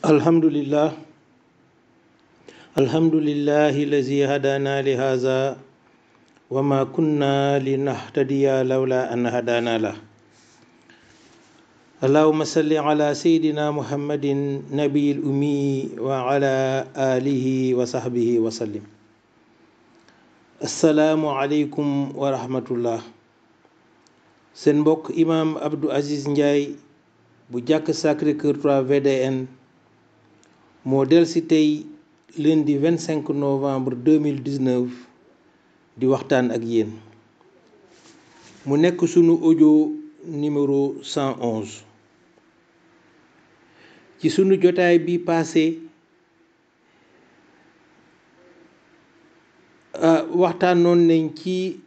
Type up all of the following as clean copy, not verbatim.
alhamdulillah alhamdulillahi lazi hadana li haza wa ma kunna linahtadiya lawla an hadana la allahumma salli ala sayidina muhammadin nabiyil ummi wa ala alihi wa sahbihi wa sallim. assalaamu aleykum wa rahmatullah. seen mbokk imam Abdou Aziz Ndiaye bu jàkk Sacré-Cœur 3 VDN moo delsi tey lundi 25 novembre 2019 di waxtaan ak yéen. mu nekk sunu audio numéro 111. ci sunu jotaay bi passé waxtaanoon nañ ci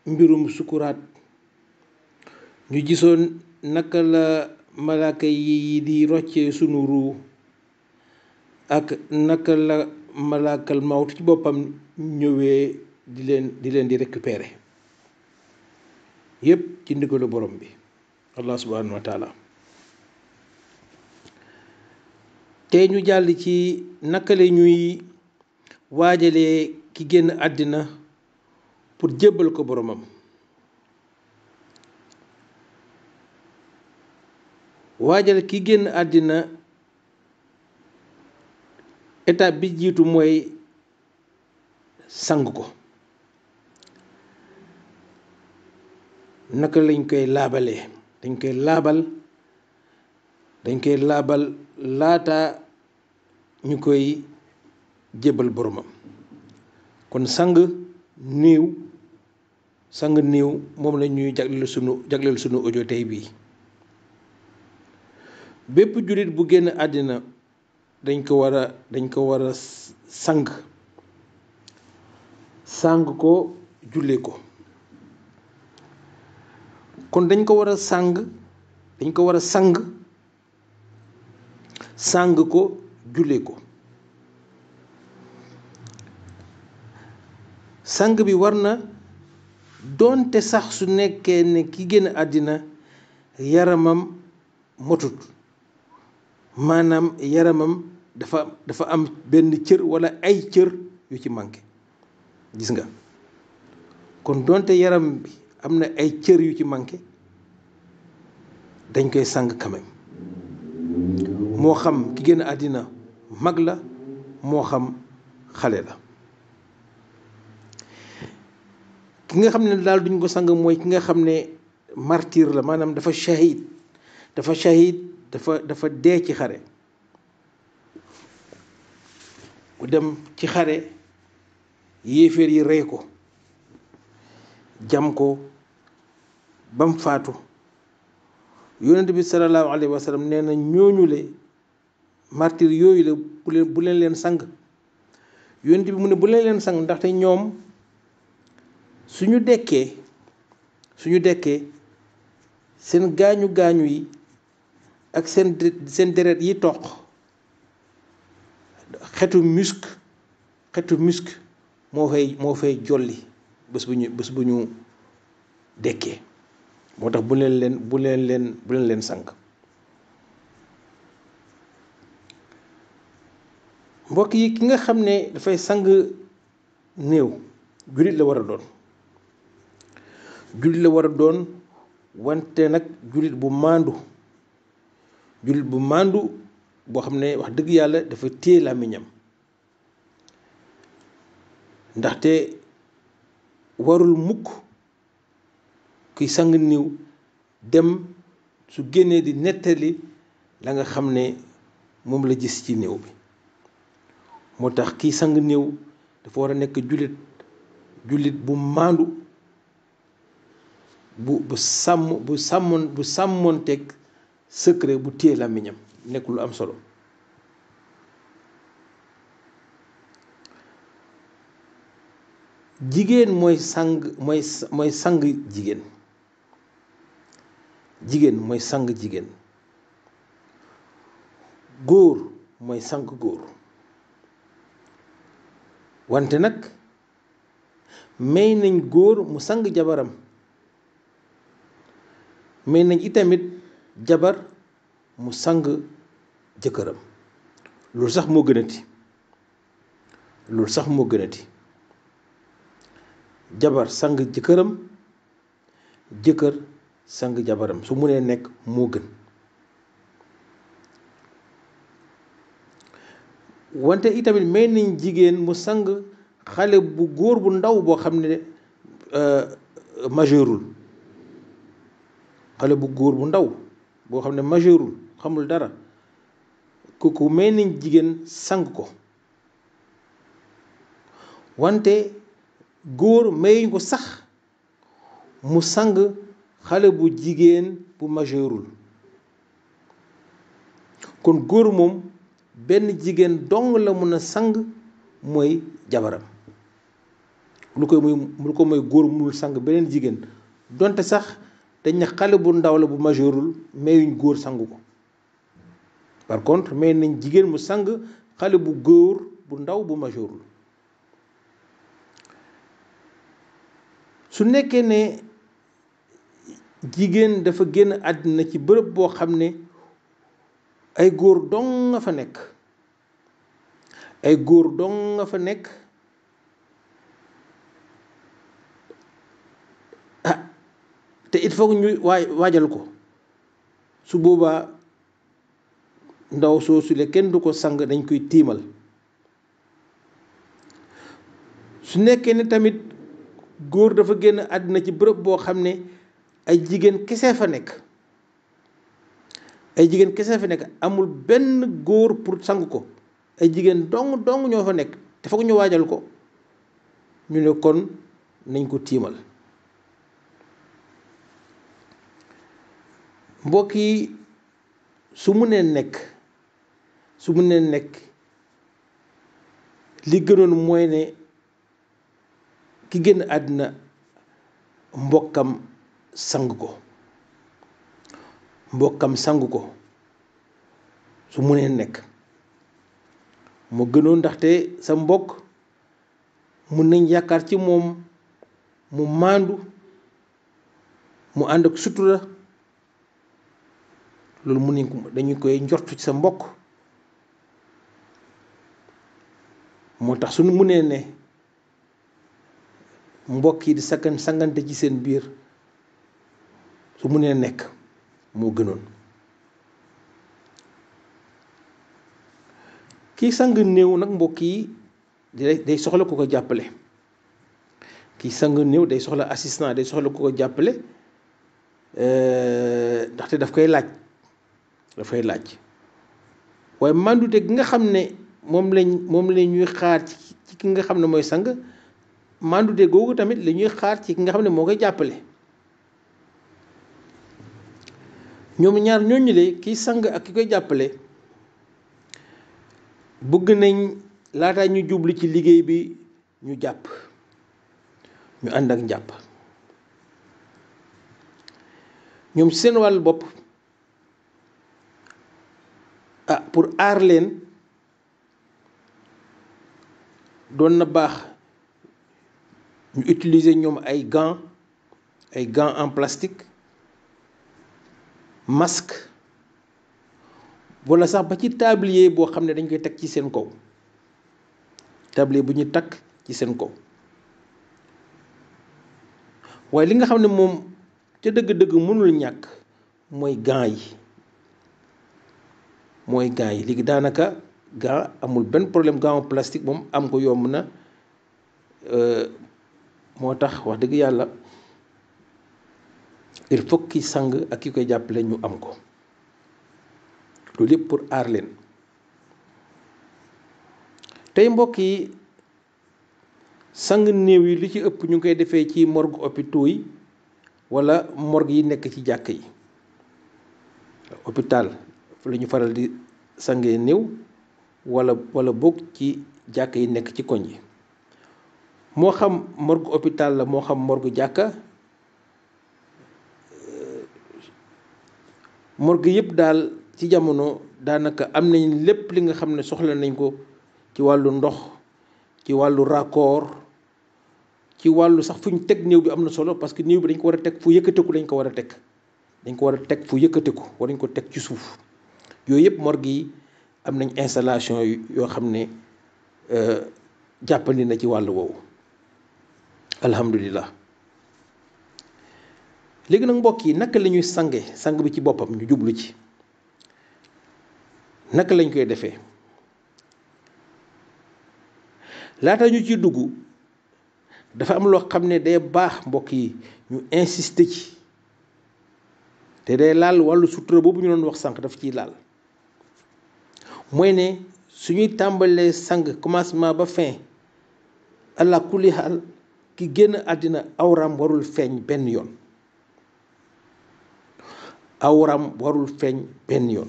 mbirum sukuraat. ñu gisoon naka la malaaka yi di roccee sunu ruu ak naka la malaakal mawt ci boppam ñëwee di leen di récupérer yépp ci ndigalu borom bi allah subhanahu wa taala. tey ñu jàll ci naka la ñuy waajalee ki génn àddina pour jébbal ko boromam. waajal ki génn àddina étape bi jiitu mooy sang ko. naka lañ koy laabalee? dañ koy laabal laata ñu koy jébbal boromam. kon sang néew moom la ñuy jagleel sunu audio tey bii. bépp jullit bu génn àddina dañ ko war a sang ko jullee ko. kon dañ ko war a sang ko jullee ko. sang bi war na doonte sax su nekkee ne ki génn àddina yaramam motut, maanaam yaramam dafa am benn cër walla ay cër yu ci manqué. gis nga, kon doonte yaram bi am na ay cër yu ci manqué dañ koy sang quand même. moo xam ki génn àddina mag la moo xam xale la. ki nga xam ne daal duñ ko sang mooy ki nga xam ne martyr la, maanaam dafa shahid dafa dee ci xare. ku dem ci xare yéeféer yi rey ko, jam ko bam faatu. yonent bi sallallahu alayhi wa sallam nee na ñooñu le martyr yooyu la bu leen sang. yonent bi mu ne bu leen sang ndaxte ñoom suñu dekkee seen gaañu yi ak seen deret yi toq xetu musk moo fay jolli bés bu ñu dekkee. moo tax bu leen leen sang. mbokk yi, ki nga xam ne dafay sang néew jullit la war a doon wante nag jullit bu maandu boo xam ne wax dëgg yàlla dafa téye làmmiñam. ndaxte warul mukk kuy sang néew dem su génnee di nettali la nga xam ne moom la gis ci néew bi. moo tax kiy sang néew dafa war a nekk jullit bu maandu bu sàmmoonteeg secret, bu téye làmmiñam. nekk lu am solo. jigéen mooy sang jigéen. mooy sang jigéen. góor mooy sang góor. wante nag may nañ góor mu sang jabaram. may nañ itamit jabar mu sang jëkkëram. loolu sax moo gënati jabar sang jëkkëram jëkkër sang jabaram su mënee nekk moo gën. wante itamit may nañ jigéen mu sang xale bu góor bu ndaw boo xam ne majeurul, xale bu góor bu ndaw boo xam ne majeurul xamul dara, kooku may nañ jigéen sang ko. wante góor mayuñ ko sax mu sang xale bu jigéen bu majeurul. kon góor moom benn jigéen dong la mën a sang mooy jabaram. lu ko mooy góor mënul sang beneen jigéen, donte sax dañ ne xale bu ndaw la bu majeurul mayuñ góor sangu ko. par contre may nañ jigéen mu sang xale bu góor bu ndaw bu majeurul. su nekkee ne jigéen dafa génn àddina ci bërëb boo xam ne ay góor dong nga fa nekk, te il faut ñu waajal ko, su boobaa ndaw soosu le kenn du ko sang, dañ koy tiimal. su nekkee ne tamit góor dafa génn àddina ci bërëb boo xam ne ay jigéen kese fa nekk, amul benn góor pour sang ko, ay jigéen dong ñoo fa nekk te foog ñu waajal ko, ñu ne kon nañ ko tiimal. mbokk yi, su mënee nekk li gënoon mooy ne ki génn àddina mbokkam sang ko, su mënee nekk moo gënoon, ndaxte sa mbokk mun nañ yaakaar ci moom mu maandu, mu ànd ak sutura. loolu mun nañ ko, dañu koy njortu ci sa mbokk. moo tax suñu mënee ne mbokk yi di sangante ci seen biir, su mënee nekk moo gënoon. kii sang néew nag mbokk yi day soxla ku ko jàppale. kii sang néew day soxla assistant, day soxla ku ko jàppale, ndaxte dafay laaj. waaye mandute gi nga xam ne moom la ñuy xaar ci ki nga xam ne mooy sang, mandute googu tamit la ñuy xaar ci ki nga xam ne moo koy jàppale. ñoom ñaar ñooñu le kiy sang ak ki koy jàppale bëgg nañ laata ñu jublu ci liggéey bi ñu jàpp, ñu ànd ak njàpp. ñoom seen wàllu bopp pour aar leen doon na baax ñu utiliser ñoom ay gants en plastique, masque, wala sax ba ci tablier boo xam ne dañ koy teg ci seen kaw, tablier bu ñu takk ci seen kaw. waaye li nga xam ne moom ca dëgg-dëgg mënul ñàkk mooy gants yi. léegi daanaka gants amul benn problème, gants plastique moom am ko yomb na. moo tax wax dëgg yàlla il faut ki sang ak ki koy jàppale ñu am ko, loolu yëpp pour aar leen. tey mbokk yi, sang néew yi li ci ëpp ñu ngi koy defee ci morgue hôpitaux yi wala morgue yi nekk ci jàkk yi. hôpital la ñu faral di sangee néew wala bokk ci jàkk yi nekk ci koñ yi, moo xam morgue hôpital la moo xam morgue jàkka. morgue yëpp daal ci jamono daanaka am nañ lépp li nga xam ne soxla nañ ko ci wàllu ndox, ci wàllu raccord, ci wàllu sax fu ñu teg néew bi am na solo, parce que néew bi dañ ko war a teg fu yëkkateku, dañ ko war a teg fu yëkkateku, waruñ ko teg ci suuf. yooyu yëpp morgue yi am nañ installation yoo xam ne jàppandi na ci wàllu woowu alhamdulilah. léegi nag mbokk yi naka la ñuy sang bi ci boppam ñu jublu ci naka lañ koy defee laata ñu ciy dugg dafa am loo xam ne day baax mbokk yi ñu insister ci te day laal wàllu sutura boobu ñu doon wax sànq dafa ciy laal mooy ne suñuy tàmbalee sang commencement ba fin allah kulli xaal ki génn àddina awram warul feeñ benn yoon awram warul feeñ benn yoon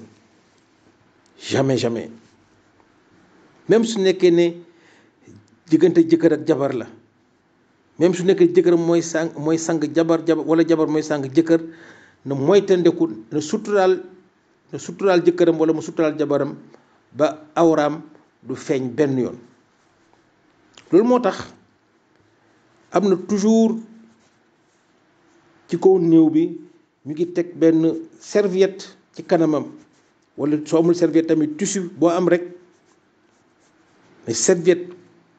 jamais même su nekkee ne diggante jëkkër ak jabar la même su nekkee jëkkër mooy sang jabar wala jabar mooy sang jëkkër na moytandiku na suturaal jëkkëram wala mu suturaal jabaram ba awraam du feeñ benn yoon. loolu moo tax am na toujours ci kaw néew bi ñu ngi teg benn serviette ci kanamam wala soo amul serviette tamit tissu boo am rek mais serviette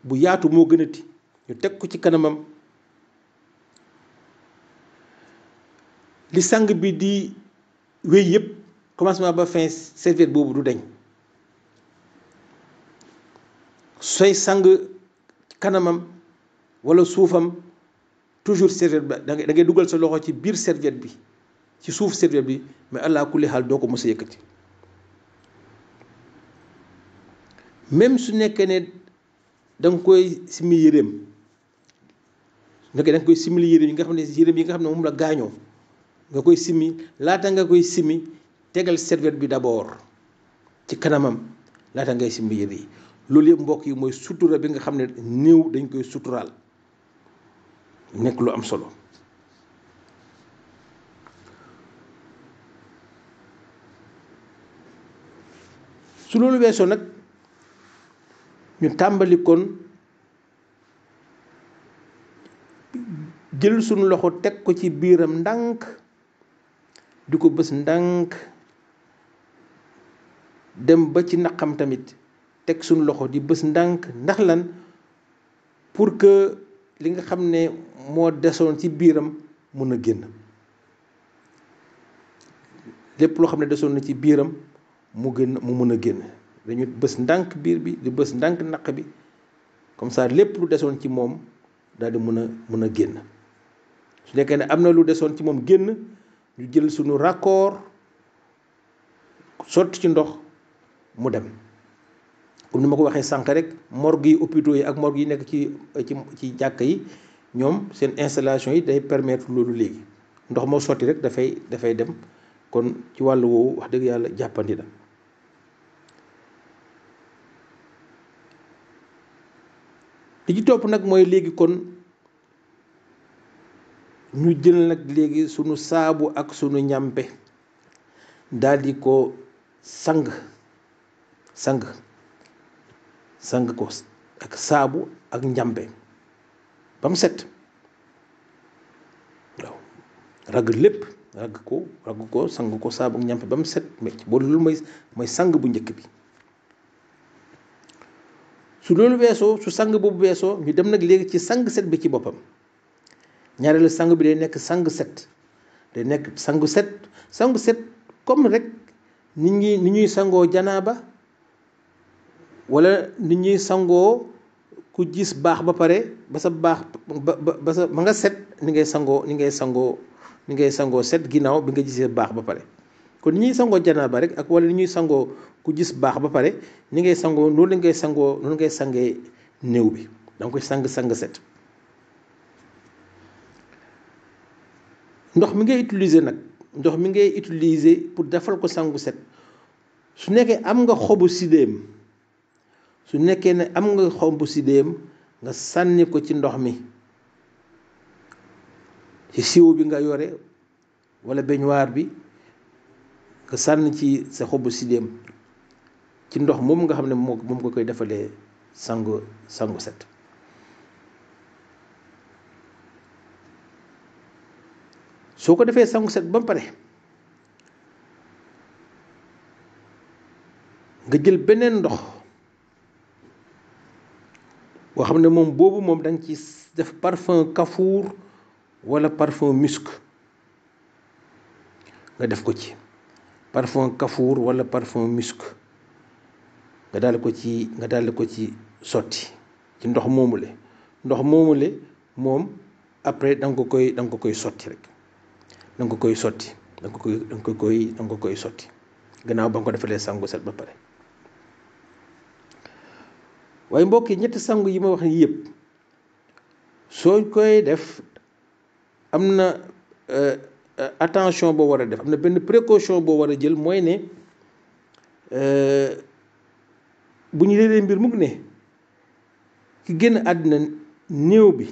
bu yaatu moo gënati ñu teg ko ci kanamam li sang bi di wéy yëpp commencement ba fin serviette boobu du deñ sooy sang kanamam wala suufam toujours serviette ba da ngay dugal sa loxo ci biir serviette bi ci suuf serviette bi mais allah kulli xaal doo ko mës a yëkkati même su nekkee ne da nga koy simi yéreem da nga koy simili yéreem yi nga xam ne yéreem yi nga xam ne moom la gaañoo nga koy simi laata nga koy simi tegal serviette bi d'abord ci kanamam laata ngay simi yére yi loolu yëpp mbokk yi mooy sutura bi nga xam ne néew dañ koy suturaal nekk lu am solo. su loolu weesoo nag ñu tàmbali kon jël suñu loxo teg ko ci biiram ndànk di ko bës ndànk dem ba ci naqam tamit teg suñu loxo di bës ndànk ndax lan pour que li nga xam ne moo desoon ci biiram mun a génn lépp loo xam ne desoon na ci biiram mu mun a génn dañu bës ndànk biir bi di bës ndànk naq bi comme ça lépp lu desoon ci moom daal di mun a génn su nekkee ne am na lu desoon ci moom génn ñu jël suñu raccord sotti ci ndox mu dem comme ni ma ko waxee sànq rek morgue yi hôpitaux yi ak morgue yi nekk ci jàkka yi ñoom seen installation yi day permettre loolu léegi ndox moo sotti rek dafay dem kon ci wàllu woowu wax dëgg yàlla jàppandi na. li ci topp nag mooy léegi kon ñu jël nag léegi sunu saabu ak sunu ñampe daldi ko sang ko ak saabu ak njàmpe ba mu set waaw ragg lépp ragg ko sang ko saabu ak njàmpe ba mu set mecc boo loolu mooy sang bu njëkk bi. su loolu weesoo su sang boobu weesoo ñu dem nag léegi ci sang set bi ci boppam ñaareelu sang bi day nekk sangu set comme rek ni ñuy sangoo janaaba wala ni ñuy sangoo ku gis baax ba pare ba sa baax ba nga set ni ngay sangoo set ginnaaw bi nga gisee baax ba pare kon ni ñuy sangoo janaaba rek ak wala ni ñuy sangoo ku gis baax ba pare ni ngay sangoo noonu ngay sangee néew bi da nga koy sang set. ndox mi ngay utiliser pour defal ko sangu set su nekkee am nga xobu sidéem nga sànni ko ci ndox mi ci siwo bi nga yore wala baignoire bi nga sànni ci sa xobu sidéem ci ndox moom nga xam ne moom nga koy defalee sangu set. soo ko defee sangu set ba pare nga jël beneen ndox boo xam ne moom boobu moom da nga ci def parfum kafuur wala parfum musc nga def ko ci parfum kafuur wala parfum musc nga daal ko ci sotti ci ndox moomule moom après da nga ko koy sotti rek da nga ko koy sotti da nga ko koy sotti gannaaw ba nga ko defalee sangu set ba pare. waaye mbokk yi ñetti sangu yi ma wax ni yëpp soo koy def am na attention boo war a def, am na benn précaution boo war a jël, mooy ne bu ñu réeree mbir mukk ne ki génn àddina néew bi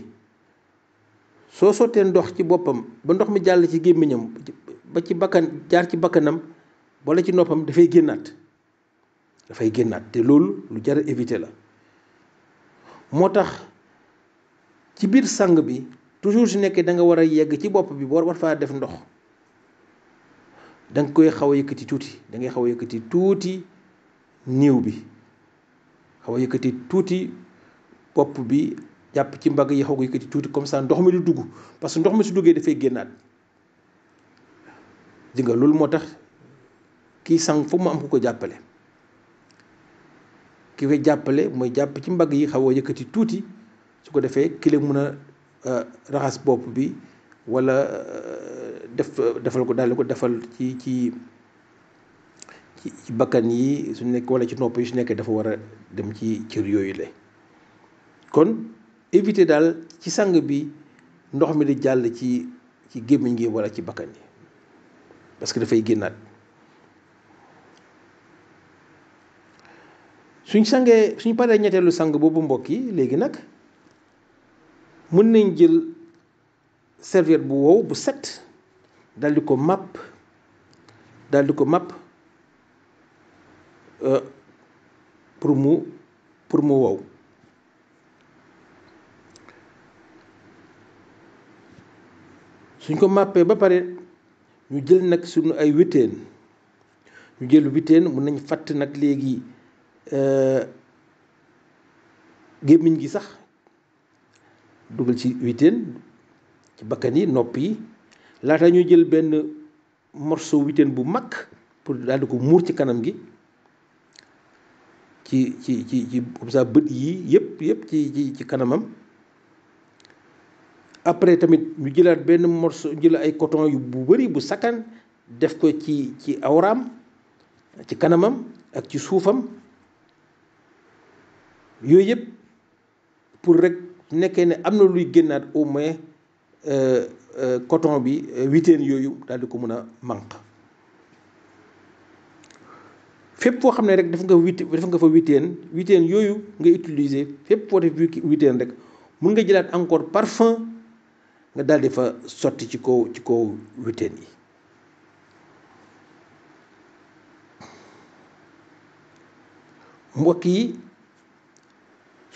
soo sottee ndox ci boppam ba ndox mi jàll ci gémmiñam ba ci bakkan jaar ci bakkanam wala ci noppam dafay génnaat te loolu lu jar a éviter la. moo tax ci biir sang bi toujours su nekkee da nga war a yegg ci bopp bi war faa def ndox, da nga koy xaw a yëkkati tuuti, da ngay xaw a yëkkati tuuti néew bi, xaw a yëkkati tuuti bopp bi, jàpp ci mbagg yi xaw ko yëkkati tuuti, comme ça ndox mi du dugg, parce que ndox mi su duggee dafay génnaat. di nga loolu moo tax kii sang foog mu am ku ko jàppale. ki koy jàppale mooy jàpp ci mbagg yi xaw a yëkkati tuuti, su ko defee ki la mun a raxas bopp bi wala defal ko daal ko defal ci bakkan yi su nekk wala ci nopp yi su nekkee dafa war a dem ci cër yooyu la. kon éviter daal ci sang bi ndox mi di jàll ci gémmiñ gi wala ci bakkan yi, parce que dafay génnaat. suñ paree ñetteelu sang boobu mbokk yi, léegi nag mën nañ jël serviette bu wow bu set daal di ko màpp pour mu wow. suñ ko màppee ba pare ñu jël nag suñu ay witeen, mën nañ fatt nag léegi gémmiñ gi sax dugal ci witeen, ci bakkan yi, nopp yi, laata ñuy jël benn morceau witeen bu mag pour daal di ko muur ci kanam gi, ci comme ça bët yi yëpp ci kanamam. après tamit ñu jëlaat benn morceau, jël ay coton yu bu bari bu sakkan def ko ci awraam, ci kanamam ak ci suufam. yooyu yëpp pour rek nekkee ne am na luy génnaat au moins coton bi, witeen yooyu daal di ko mën a manq. fépp foo xam ne rek def nga fa witeen yooyu nga utiliser, fépp foo def witeen rek mun nga jëlaat encore parfum nga daal di fa sotti ci kaw witeen yi. mbokk yi,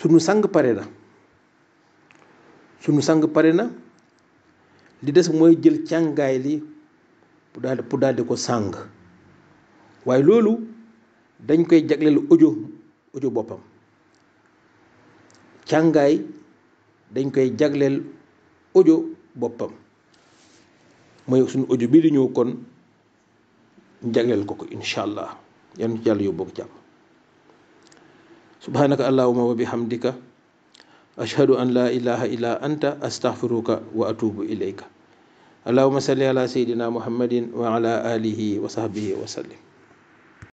sunu sang pare na, li des mooy jël càngaay li pour daal di ko sàng. waaye loolu dañ koy jagleel audio boppam. càngaay dañ koy jagleel audio boppam, mooy suñu audio bii di ñëw kon jagleel ko incha allah. yan ci yàlla yóbbu ko jàmm. subhanaka allahumma wa bihamdika ashhadu an la ilaha illa anta astaghfiruka wa atubu ilayka. allahumma salli ala sayyidina muhammadin wa ala alihi wa sahbihi wa sallim.